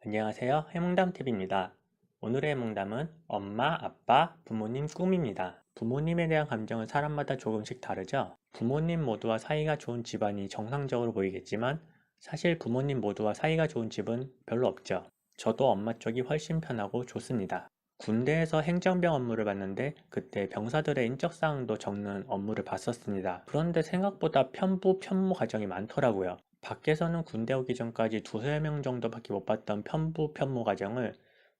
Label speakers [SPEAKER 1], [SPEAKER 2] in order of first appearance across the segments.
[SPEAKER 1] 안녕하세요. 해몽담TV입니다. 오늘의 해몽담은 엄마, 아빠, 부모님 꿈입니다. 부모님에 대한 감정은 사람마다 조금씩 다르죠? 부모님 모두와 사이가 좋은 집안이 정상적으로 보이겠지만 사실 부모님 모두와 사이가 좋은 집은 별로 없죠. 저도 엄마 쪽이 훨씬 편하고 좋습니다. 군대에서 행정병 업무를 봤는데 그때 병사들의 인적사항도 적는 업무를 봤었습니다. 그런데 생각보다 편부, 편모 과정이 많더라고요. 밖에서는 군대 오기 전까지 두세 명 정도밖에 못 봤던 편부, 편모 과정을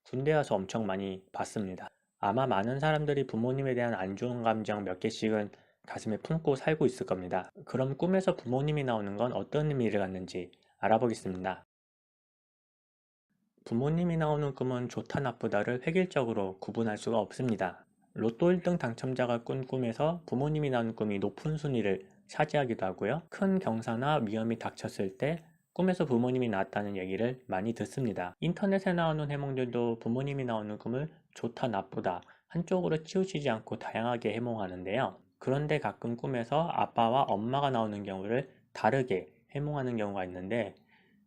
[SPEAKER 1] 군대 와서 엄청 많이 봤습니다. 아마 많은 사람들이 부모님에 대한 안 좋은 감정 몇 개씩은 가슴에 품고 살고 있을 겁니다. 그럼 꿈에서 부모님이 나오는 건 어떤 의미를 갖는지 알아보겠습니다. 부모님이 나오는 꿈은 좋다 나쁘다를 획일적으로 구분할 수가 없습니다. 로또 1등 당첨자가 꾼 꿈에서 부모님이 나오는 꿈이 높은 순위를 차지하기도 하고요. 큰 경사나 위험이 닥쳤을 때 꿈에서 부모님이 나왔다는 얘기를 많이 듣습니다. 인터넷에 나오는 해몽들도 부모님이 나오는 꿈을 좋다 나쁘다 한쪽으로 치우치지 않고 다양하게 해몽하는데요. 그런데 가끔 꿈에서 아빠와 엄마가 나오는 경우를 다르게 해몽하는 경우가 있는데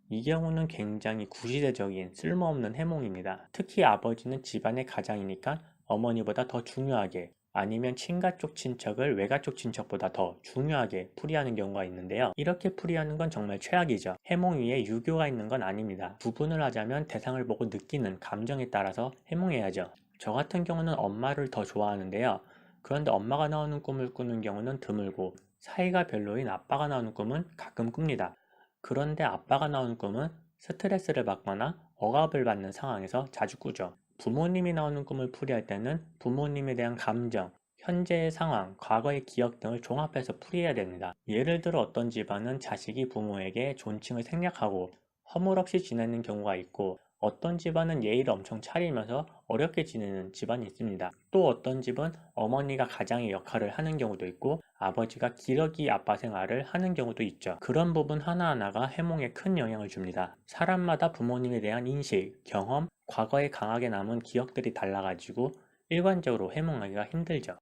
[SPEAKER 1] 이 경우는 굉장히 구시대적인 쓸모없는 해몽입니다. 특히 아버지는 집안의 가장이니까 어머니보다 더 중요하게 아니면 친가 쪽 친척을 외가 쪽 친척보다 더 중요하게 풀이하는 경우가 있는데요. 이렇게 풀이하는 건 정말 최악이죠. 해몽 위에 유교가 있는 건 아닙니다. 구분을 하자면 대상을 보고 느끼는 감정에 따라서 해몽해야죠. 저 같은 경우는 엄마를 더 좋아하는데요. 그런데 엄마가 나오는 꿈을 꾸는 경우는 드물고 사이가 별로인 아빠가 나오는 꿈은 가끔 꿉니다. 그런데 아빠가 나오는 꿈은 스트레스를 받거나 억압을 받는 상황에서 자주 꾸죠. 부모님이 나오는 꿈을 풀이할 때는 부모님에 대한 감정, 현재의 상황, 과거의 기억 등을 종합해서 풀이해야 됩니다. 예를 들어 어떤 집안은 자식이 부모에게 존칭을 생략하고 허물없이 지내는 경우가 있고 어떤 집안은 예의를 엄청 차리면서 어렵게 지내는 집안이 있습니다. 또 어떤 집은 어머니가 가장의 역할을 하는 경우도 있고 아버지가 기러기 아빠 생활을 하는 경우도 있죠. 그런 부분 하나하나가 해몽에 큰 영향을 줍니다. 사람마다 부모님에 대한 인식, 경험, 과거에 강하게 남은 기억들이 달라가지고 일관적으로 해몽하기가 힘들죠.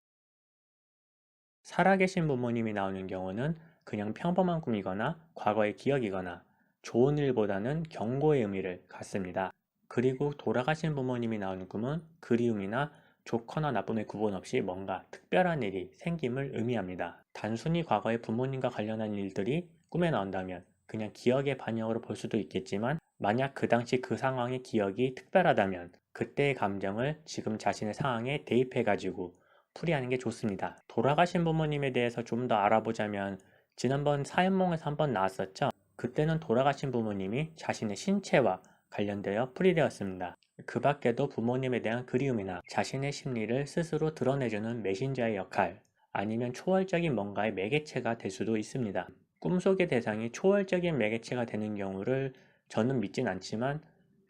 [SPEAKER 1] 살아계신 부모님이 나오는 경우는 그냥 평범한 꿈이거나 과거의 기억이거나 좋은 일보다는 경고의 의미를 갖습니다. 그리고 돌아가신 부모님이 나오는 꿈은 그리움이나 좋거나 나쁨의 구분 없이 뭔가 특별한 일이 생김을 의미합니다. 단순히 과거의 부모님과 관련한 일들이 꿈에 나온다면 그냥 기억의 반영으로 볼 수도 있겠지만 만약 그 당시 그 상황의 기억이 특별하다면 그때의 감정을 지금 자신의 상황에 대입해가지고 풀이하는 게 좋습니다. 돌아가신 부모님에 대해서 좀 더 알아보자면 지난번 사연몽에서 한번 나왔었죠. 그때는 돌아가신 부모님이 자신의 신체와 관련되어 풀이되었습니다. 그 밖에도 부모님에 대한 그리움이나 자신의 심리를 스스로 드러내주는 메신저의 역할, 아니면 초월적인 뭔가의 매개체가 될 수도 있습니다. 꿈속의 대상이 초월적인 매개체가 되는 경우를 저는 믿진 않지만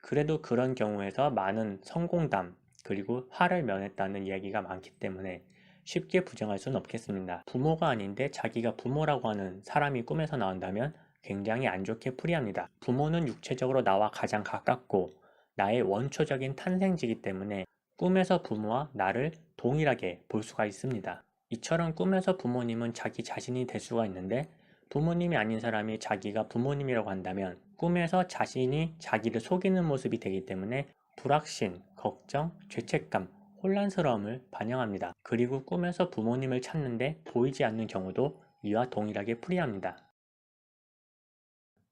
[SPEAKER 1] 그래도 그런 경우에서 많은 성공담, 그리고 화를 면했다는 이야기가 많기 때문에 쉽게 부정할 수는 없겠습니다. 부모가 아닌데 자기가 부모라고 하는 사람이 꿈에서 나온다면 굉장히 안 좋게 풀이합니다. 부모는 육체적으로 나와 가장 가깝고 나의 원초적인 탄생지기 때문에 꿈에서 부모와 나를 동일하게 볼 수가 있습니다. 이처럼 꿈에서 부모님은 자기 자신이 될 수가 있는데 부모님이 아닌 사람이 자기가 부모님이라고 한다면 꿈에서 자신이 자기를 속이는 모습이 되기 때문에 불확신, 걱정, 죄책감, 혼란스러움을 반영합니다. 그리고 꿈에서 부모님을 찾는데 보이지 않는 경우도 이와 동일하게 풀이합니다.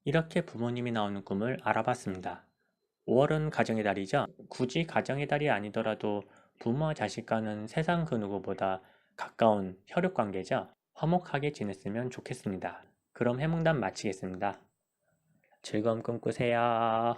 [SPEAKER 1] 이렇게 부모님이 나오는 꿈을 알아봤습니다. 5월은 가정의 달이죠. 굳이 가정의 달이 아니더라도 부모와 자식 간은 세상 그 누구보다 가까운 혈육 관계죠. 화목하게 지냈으면 좋겠습니다. 그럼 해몽담 마치겠습니다. 즐거운 꿈 꾸세요.